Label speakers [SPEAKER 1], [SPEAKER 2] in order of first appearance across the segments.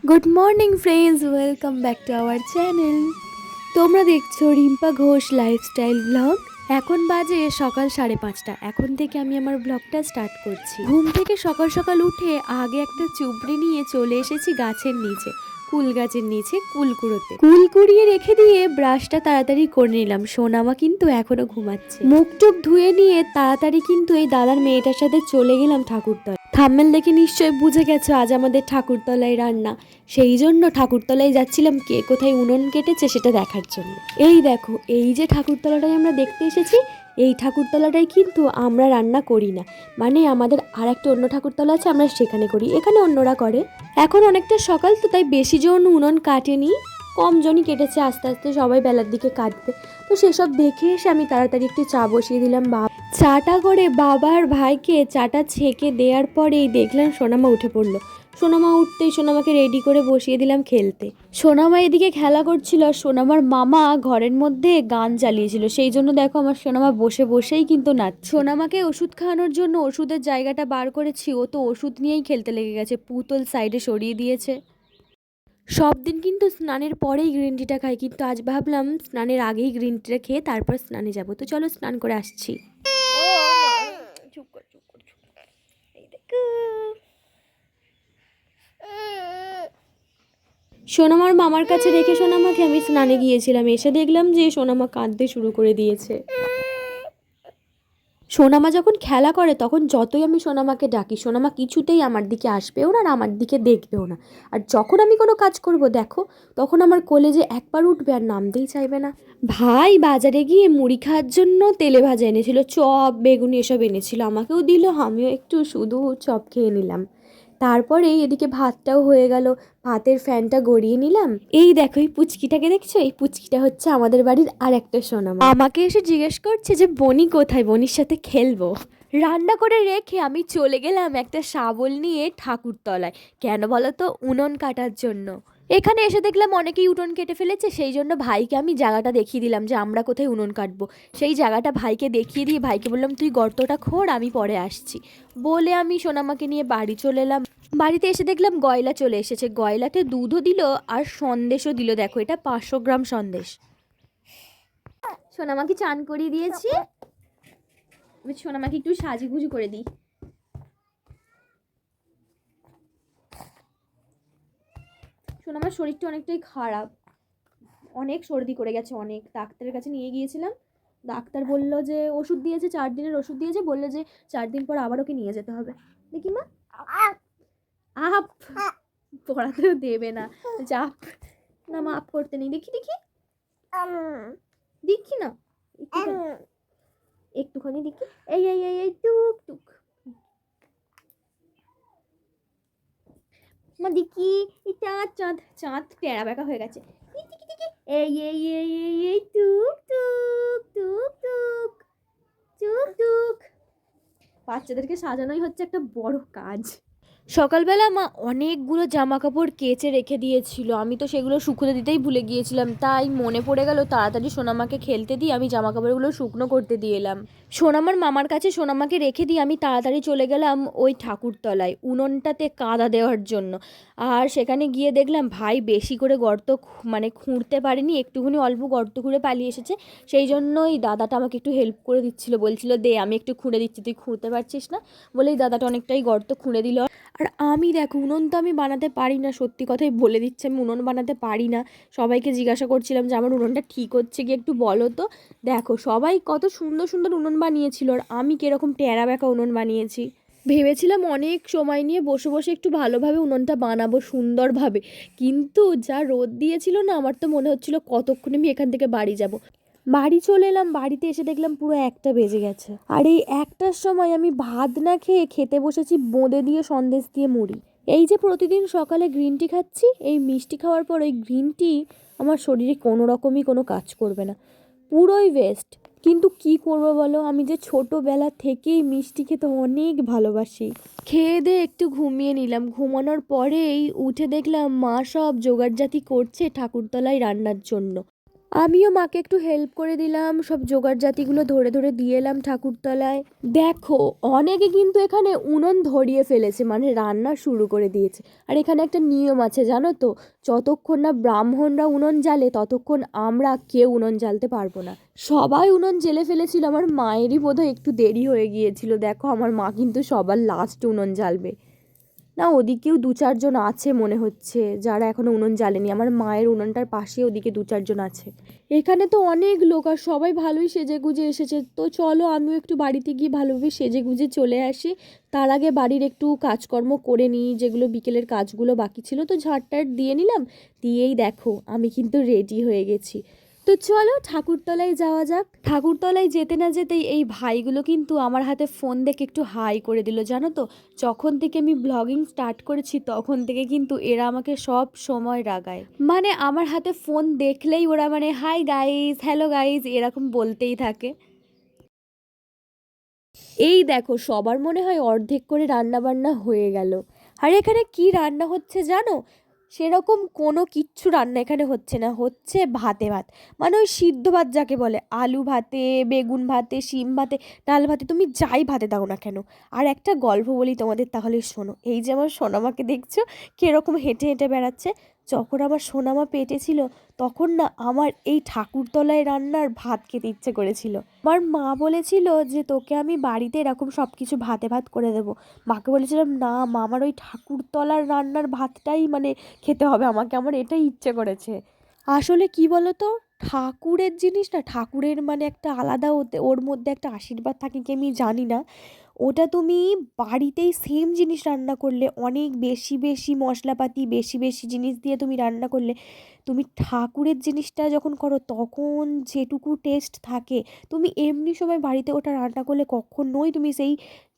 [SPEAKER 1] Good morning friends, welcome back to our channel. তোমরা দেখছো Rimpa Ghosh lifestyle blog. এখন বাজে সকাল 5:30। এখন থেকে আমি আমার ব্লগটা স্টার্ট করছি। ঘুম থেকে সকাল সকাল উঠে আগে একটা চুবড়ি নিয়ে চলে এসেছি গাছের নিচে, কুল গাছের নিচে কুল কুড়োতে। কুল কুড়িয়ে রেখে দিয়ে ব্রাশটা তাড়াতাড়ি করে নিলাম। সোনামা কিন্তু এখনো ঘুমাচ্ছে। মুখ টুক ধুয়ে নিয়ে তাড়াতাড়ি কিন্তু এই দাদার মেয়েটার সাথে চলে গেলাম ঠাকুরতলায়। থাম্বনেল দেখে নিশ্চয়ই বুঝে গেছো আজ আমাদের ঠাকুরতলায় রান্না। সেই জন্য ঠাকুরতলায় যাচ্ছিলাম কে কোথায় উনুন কেটেছে সেটা দেখার জন্য। এই দেখো, এই যে ঠাকুরতলাটাই আমরা দেখতে এসেছি, এই ঠাকুরতলাটাই কিন্তু আমরা রান্না করি না। মানে আমাদের আর একটা অন্য ঠাকুরতলা আছে, আমরা সেখানে করি, এখানে অন্যরা করে। এখন অনেকটা সকাল তো, তাই বেশি জন উনুন কাটেনি, কম জনই কেটেছে। আস্তে আস্তে সবাই বেলার দিকে কাটবে। তো সেসব দেখে এসে আমি তাড়াতাড়ি একটু চা বসিয়ে দিলাম। চাটা করে বাবার ভাইকে চাটা ছেঁকে দেওয়ার পরেই দেখলাম সোনামা উঠে পড়লো। সোনামা উঠতেই সোনামাকে রেডি করে বসিয়ে দিলাম খেলতে। সোনামা এদিকে খেলা করছিল আর সোনামার মামা ঘরের মধ্যে গান চালিয়েছিল। সেই জন্য দেখো আমার সোনামা বসে বসেই কিন্তু নাচছে। সোনামাকে ওষুধ খাওয়ানোর জন্য ওষুধের জায়গাটা বার করেছি, ও তো ওষুধ নিয়েই খেলতে লেগে গেছে। পুতুল সাইডে সরিয়ে দিয়েছে। সব দিন কিন্তু স্নানের পরেই গ্রিন টিটা খাই, কিন্তু আজ ভাবলাম স্নানের আগেই গ্রিন টিটা খেয়ে তারপর স্নানে যাব। তো চলো স্নান করে আসছি। সোনামার মামার কাছে রেখে সোনামাকে আমি স্নানে গিয়েছিলাম। এসে দেখলাম যে সোনামা কাঁদতে শুরু করে দিয়েছে। সোনামা যখন খেলা করে তখন যতই আমি সোনামাকে ডাকি, সোনামা কিছুতেই আমার দিকে আসবেও না আর আমার দিকে দেখবেও না। আর যখন আমি কোনো কাজ করব দেখো, তখন আমার কোলে যে একবার উঠবে আর নামতেই চাইবে না। ভাই বাজারে গিয়ে মুড়ি খাওয়ার জন্য তেলে ভাজা এনেছিল, চপ বেগুনি এসব এনেছিল, আমাকেও দিল, আমিও একটু শুধু চপ খেয়ে নিলাম। তারপরে এদিকে ভাতটাও হয়ে গেল, ভাতের ফ্যানটা গড়িয়ে নিলাম। এই দেখো, এই পুচকিটাকে দেখছো? এই পুচকিটা হচ্ছে আমাদের বাড়ির আর একটা সোনামা। আমাকে এসে জিজ্ঞেস করছে যে বনি কোথায়, বনির সাথে খেলবো। রান্না করে রেখে আমি চলে গেলাম একটা শাবল নিয়ে ঠাকুরতলায়। কেন বলো তো? উনুন কাটার জন্য। এখানে এসে দেখলাম অনেকেই উনুন কেটে ফেলেছে, সেই জন্য ভাইকে আমি জায়গাটা দেখিয়ে দিলাম যে আমরা কোথায় উনুন কাটবো। সেই জায়গাটা ভাইকে দেখিয়ে দিয়ে ভাইকে বললাম তুই গর্তটা খোঁড়, আমি পরে আসছি বলে আমি সোনামাকে নিয়ে বাড়ি চলে এলাম। বাড়িতে এসে দেখলাম গয়লা চলে এসেছে। গয়লাতে দুধও দিল আর সন্দেশও দিল। দেখো, এটা 500 গ্রাম সন্দেশ। সোনামাকে চান করিয়ে দিয়েছি। সোনামাকে একটু সাজুগুজু করে দিই। সোনামার শরীরটা অনেকটাই খারাপ, অনেক সর্দি করে গেছে, অনেক। ডাক্তারের কাছে নিয়ে গিয়েছিলাম। ডাক্তার বলল যে ওষুধ দিয়েছে, 4 দিনের ওষুধ দিয়েছে, বললো যে 4 দিন পর আবার ওকে নিয়ে যেতে হবে। দেখি মা, আপ পড়াতেও দেবে না, চাপ না মা, আপ করতে নেই। দেখি দেখি দেখি না, একটুখানি দেখি। এই এই এই এই টুক টুক মা দেখি। চাঁদ চাঁদ চাঁদ টেরা বেঁকা হয়ে গেছে। এই এই এই এই এই টুক টুক টুক টুক টুক টুক। বাচ্চাদেরকে সাজানোই হচ্ছে একটা বড় কাজ। সকালবেলা মা অনেকগুলো জামা কাপড় কেচে রেখে দিয়েছিল, আমি তো সেগুলো শুকোতে দিতেই ভুলে গিয়েছিলাম। তাই মনে পড়ে গেল তাড়াতাড়ি সোনামাকে খেলতে দিয়ে আমি জামা কাপড়গুলো শুকনো করতে দিয়ে এলাম। সোনামার মামার কাছে সোনামাকে রেখে দিয়ে আমি তাড়াতাড়ি চলে গেলাম ওই ঠাকুরতলায় উনুনটাতে কাদা দেওয়ার জন্য। আর সেখানে গিয়ে দেখলাম ভাই বেশি করে গর্ত মানে খুঁড়তে পারেনি, একটুখানি অল্প গর্ত খুঁড়ে পালিয়ে এসেছে। সেই জন্যই দাদাটা আমাকে একটু হেল্প করে দিচ্ছিল, বলছিল দে আমি একটু খুঁড়ে দিচ্ছি, তুই খুঁড়তে পারছিস না বলেই দাদাটা অনেকটাই গর্ত খুঁড়ে দিল। আর আমি দেখো, উনুন তো আমি বানাতে পারি না, সত্যি কথাই বলে দিচ্ছি, আমি উনুন বানাতে পারি না। সবাইকে জিজ্ঞাসা করছিলাম যে আমার উনুনটা ঠিক হচ্ছে কি একটু বলো তো। দেখো সবাই কত সুন্দর সুন্দর উনুন বানিয়েছিল, আর আমি কিরকম টেরা বেঁকা উনুন বানিয়েছি। ভেবেছিলাম অনেক সময় নিয়ে বসে বসে একটু ভালোভাবে উনুনটা বানাবো সুন্দরভাবে, কিন্তু যা রোদ দিয়েছিল না, আমার তো মনে হচ্ছিল কতক্ষণে আমি এখান থেকে বাড়ি যাব। বাড়ি চলে এলাম, বাড়িতে এসে দেখলাম পুরো 1টা বেজে গেছে। আর এই 1টার সময় আমি ভাত না খেয়ে খেতে বসেছি বোঁদে দিয়ে সন্দেশ দিয়ে মুড়ি। এই যে প্রতিদিন সকালে গ্রিন টি খাচ্ছি, এই মিষ্টি খাওয়ার পর ওই গ্রিন টি আমার শরীরে কোনো রকমই কোনো কাজ করবে না, পুরোই ওয়েস্ট। কিন্তু কি করব বলো, আমি যে ছোটোবেলা থেকেই মিষ্টি খেতে অনেক ভালোবাসি। খেয়ে দিয়ে একটু ঘুমিয়ে নিলাম। ঘুমানোর পরেই উঠে দেখলাম মা সব জোগাড়জাতি করছে ঠাকুরতলায় রান্নার জন্য। আমিও মাকে একটু হেল্প করে দিলাম, সব জোগাড় জাতিগুলো ধরে ধরে দিয়ে এলাম ঠাকুরতলায়। দেখো অনেকে কিন্তু এখানে উনুন ধরিয়ে ফেলেছে, মানে রান্না শুরু করে দিয়েছে। আর এখানে একটা নিয়ম আছে জানো তো, যতক্ষণ না ব্রাহ্মণরা উনুন জ্বালে ততক্ষণ আমরা কেউ উনুন জ্বালতে পারবো না। সবাই উনুন জ্বেলে ফেলেছিল, আমার মায়েরই বোধহয় একটু দেরি হয়ে গিয়েছিল। দেখো আমার মা কিন্তু সবার লাস্ট উনুন জ্বালবে। না ওদিকেও 2-4 জন আছে মনে হচ্ছে যারা এখনো উনুন জ্বালেনি, আমার মায়ের উনুনটার পাশে ওদিকে 2-4 জন আছে। এখানে তো অনেক লোক আর সবাই ভালোই সেজে গুজে এসেছে। তো চলো আমিও একটু বাড়িতে গিয়ে ভালোভাবে সেজে গুজে চলে আসি। তার আগে বাড়ির একটু কাজকর্ম করে নিই, যেগুলো বিকেলের কাজগুলো বাকি ছিল, তো ঝাড়টার দিয়ে নিলাম। দিয়েই দেখো আমি কিন্তু রেডি হয়ে গেছি। তো চলো ঠাকুরতলায় যাওয়া যাক। ঠাকুরতলায় যেতে না যেতেই এই ভাইগুলো কিন্তু আমার হাতে ফোন দেখে একটু হাই করে দিল জানো তো। যখন থেকে আমি ব্লগিং স্টার্ট করেছি তখন থেকে কিন্তু এরা আমাকে সব সময় রাগায়, মানে আমার হাতে ফোন দেখলেই ওরা মানে হাই গাইজ, হ্যালো গাইজ এরকম বলতেই থাকে। এই দেখো সবার মনে হয় অর্ধেক করে রান্না বান্না হয়ে গেল। আর এখানে কি রান্না হচ্ছে জানো? সেরকম কোনো কিচ্ছু রান্না এখানে হচ্ছে না, হচ্ছে ভাতে ভাত। মানে ওই সিদ্ধ ভাত যাকে বলে, আলু ভাতে, বেগুন ভাতে, শিম ভাতে, ডাল ভাতে, তুমি যাই ভাতে দাও না কেন। আর একটা গল্প বলি তোমাদের, তাহলে শোনো। এই যে আমার সোনামাকে দেখছো কিরকম হেঁটে হেঁটে বেড়াচ্ছে, যখন আমার সোনামা পেটে ছিল তখন না আমার এই ঠাকুরতলায় রান্নার ভাত খেতে ইচ্ছে করেছিল। আমার মা বলেছিল যে তোকে আমি বাড়িতে এরকম সব কিছু ভাতে ভাত করে দেবো। মাকে বলেছিলাম না মা, আমার ওই ঠাকুরতলার রান্নার ভাতটাই মানে খেতে হবে আমাকে, আমার এটাই ইচ্ছে করেছে। আসলে কি বলতো, ঠাকুরের জিনিস না, ঠাকুরের মানে একটা আলাদা ওর মধ্যে একটা আশীর্বাদ থাকে কি আমি জানি না। ওটা তুমি বাড়িতেই সেম জিনিস রান্না করলে, অনেক বেশি বেশি মশলাপাতি, বেশি বেশি জিনিস দিয়ে তুমি রান্না করলে, তুমি ঠাকুরের জিনিসটা যখন করো তখন যেটুকু টেস্ট থাকে তুমি এমনি সময় বাড়িতে ওটা রান্না করলে কখনোই তুমি সেই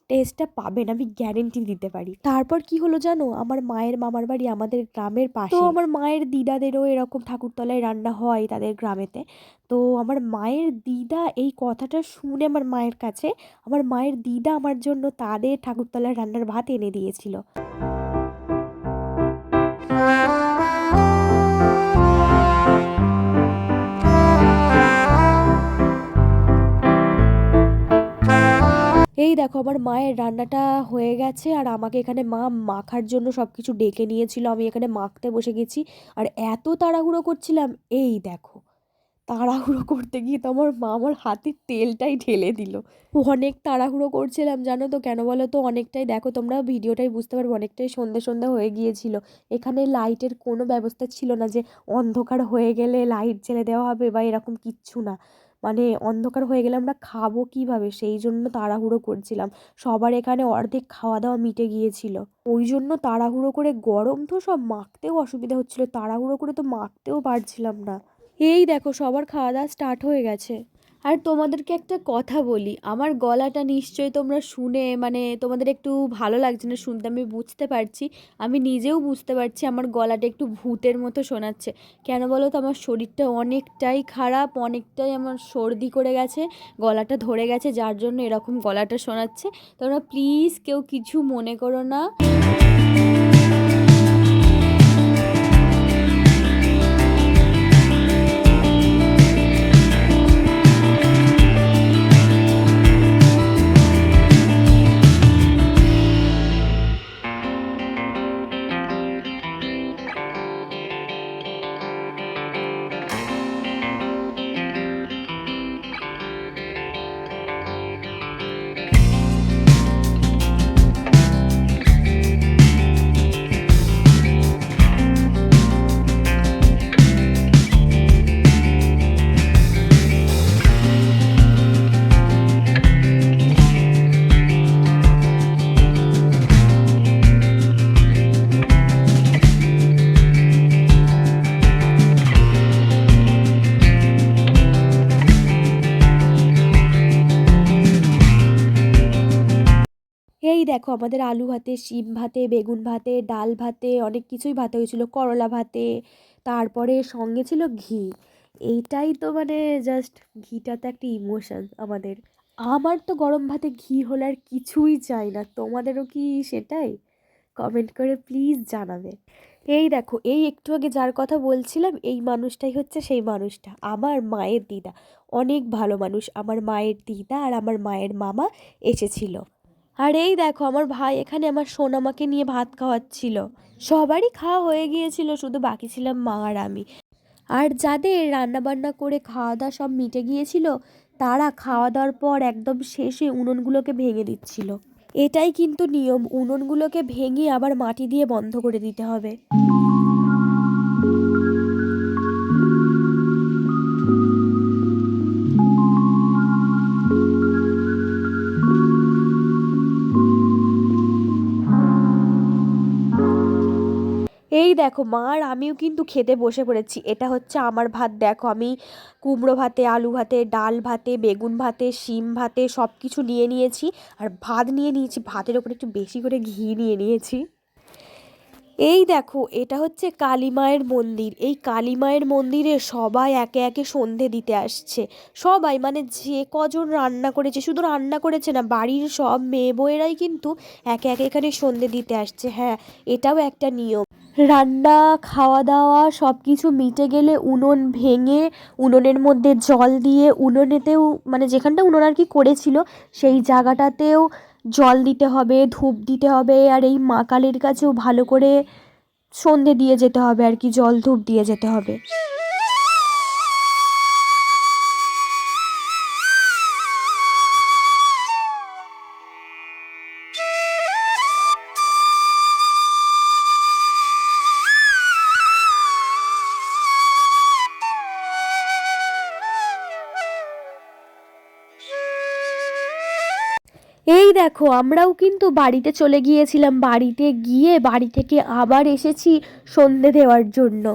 [SPEAKER 1] টেস্টটা পাবে না, আমি গ্যারেন্টি দিতে পারি। তারপর কি হলো জানো, আমার মায়ের মামার বাড়ি আমাদের গ্রামের পাশে, তো আমার মায়ের দিদাদেরও এরকম ঠাকুরতলায় রান্না হয় তাদের গ্রামেতে। তো আমার মায়ের দিদা এই কথাটা শুনে আমার মায়ের কাছে, আমার মায়ের দিদা আমার জন্য তাদের ঠাকুরতলার রান্নার ভাত এনে দিয়েছিল। এই দেখো আমার মায়ের রান্নাটা হয়ে গেছে, আর আমাকে এখানে মা মাখার জন্য সব কিছু ডেকে নিয়েছিল, আমি এখানে মাখতে বসে গেছি। আর এত তাড়াহুড়ো করছিলাম, এই দেখো তাড়াহুড়ো করতে গিয়ে তো আমার মা আমার হাতে তেলটাই ঢেলে দিল। অনেক তাড়াহুড়ো করছিলাম জানো তো, কেন বলো তো, অনেকটাই দেখো তোমরা ভিডিওটাই বুঝতে পারবে, অনেকটাই সন্ধে সন্ধে হয়ে গিয়েছিল। এখানে লাইটের কোনো ব্যবস্থা ছিল না যে অন্ধকার হয়ে গেলে লাইট জ্বেলে দেওয়া হবে বা এরকম কিচ্ছু না। মানে অন্ধকার হয়ে গেলে আমরা খাবো কিভাবে, সেই জন্য তাড়াহুড়ো করছিলাম। সবার এখানে অর্ধেক খাওয়া দাওয়া মিটে গিয়েছিল, ওই জন্য তাড়াহুড়ো করে, গরম তো সব মাখতেও অসুবিধা হচ্ছিল, তাড়াহুড়ো করে তো মাখতেও পারছিলাম না। এই দেখো সবার খাওয়া দাওয়া স্টার্ট হয়ে গেছে। আর তোমাদেরকে একটা কথা বলি, আমার গলাটা নিশ্চয়ই তোমরা শুনে মানে তোমাদের একটু ভালো লাগছে না শুনতে, আমি বুঝতে পারছি। আমি নিজেও বুঝতে পারছি আমার গলাটা একটু ভূতের মতো শোনাচ্ছে। কেন বলো তো, আমার শরীরটা অনেকটাই খারাপ, অনেকটাই আমার সর্দি করে গেছে, গলাটা ধরে গেছে, যার জন্য এরকম গলাটা শোনাচ্ছে। তোমরা প্লিজ কেউ কিছু মনে করো না। এই দেখো আমাদের আলু ভাতে, শিম ভাতে, বেগুন ভাতে, ডাল ভাতে, অনেক কিছুই ভাতে হয়েছিল, করলা ভাতে, তারপরে সঙ্গে ছিল ঘি। এইটাই তো মানে জাস্ট, ঘিটা তো একটা ইমোশন আমাদের। আমার তো গরম ভাতে ঘি হলে আর কিছুই চাই না, তোমাদেরও কি সেটাই?
[SPEAKER 2] কমেন্ট করে প্লিজ জানাবে। এই দেখো, এই একটু আগে যার কথা বলছিলাম, এই মানুষটাই হচ্ছে সেই মানুষটা, আমার মায়ের দিদা। অনেক ভালো মানুষ। আমার মায়ের দিদা আর আমার মায়ের মামা এসেছিল। আর এই দেখো, আমার ভাই এখানে আমার সোনামাকে নিয়ে ভাত খাওয়াচ্ছিল। সবারই খাওয়া হয়ে গিয়েছিল, শুধু বাকি ছিলাম মা আর আমি। আর যাদের রান্নাবান্না করে খাওয়া দাওয়া সব মিটে গিয়েছিল, তারা খাওয়া দাওয়ার পর একদম শেষে উনুনগুলোকে ভেঙে দিচ্ছিল। এটাই কিন্তু নিয়ম, উনুনগুলোকে ভেঙে আবার মাটি দিয়ে বন্ধ করে দিতে হবে। এই দেখো, মা আর আমিও কিন্তু খেতে বসে পড়েছি। এটা হচ্ছে আমার ভাত। দেখো, আমি কুমড়ো ভাতে, আলু ভাতে, ডাল ভাতে, বেগুন ভাতে, শিম ভাতে সব কিছু নিয়ে নিয়েছি। আর ভাত নিয়ে নিয়েছি, ভাতের ওপর একটু বেশি করে ঘি নিয়ে নিয়েছি। এই দেখো, এটা হচ্ছে কালী মায়ের মন্দির। এই কালী মায়ের মন্দিরে সবাই একে একে সন্ধে দিতে আসছে। সবাই মানে যে কজন রান্না করেছে, শুধু রান্না করেছে না, বাড়ির সব মেয়ে বউয়েরাই কিন্তু একে একে এখানে সন্ধে দিতে আসছে। হ্যাঁ, এটাও একটা নিয়ম। রান্না খাওয়া দাওয়া সব কিছু মিটে গেলে উনুন ভেঙে উনুনের মধ্যে জল দিয়ে, উনুনেতেও মানে যেখানটা উনুন আর কি করেছিল সেই জায়গাটাতেও জল দিতে হবে, ধূপ দিতে হবে। আর এই মা কালীর কাছেও ভালো করে সন্ধে দিয়ে যেতে হবে আর কি, জল ধূপ দিয়ে যেতে হবে। এই দেখো, আমরাও কিন্তু বাড়িতে চলে গিয়েছিলাম। বাড়িতে গিয়ে বাড়ি থেকে আবার এসেছি সন্ধে দেওয়ার জন্য।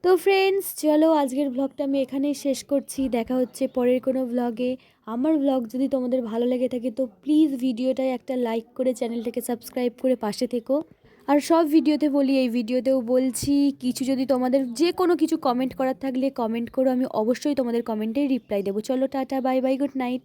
[SPEAKER 2] তো ফ্রেন্ডস, চলো আজকের ব্লগটা আমি এখানেই শেষ করছি। দেখা হচ্ছে পরের কোনো ব্লগে। আমার ব্লগ যদি তোমাদের ভালো লেগে থাকে তো প্লিজ ভিডিওটায় একটা লাইক করে চ্যানেলটাকে সাবস্ক্রাইব করে পাশে থেকো। আর সব ভিডিওতে বলি, এই ভিডিওতেও বলছি, কিছু যদি তোমাদের যে কোনো কিছু কমেন্ট করার থাকলে কমেন্ট করো, আমি অবশ্যই তোমাদের কমেন্টে রিপ্লাই দেবো। চলো tata, bye bye, good night.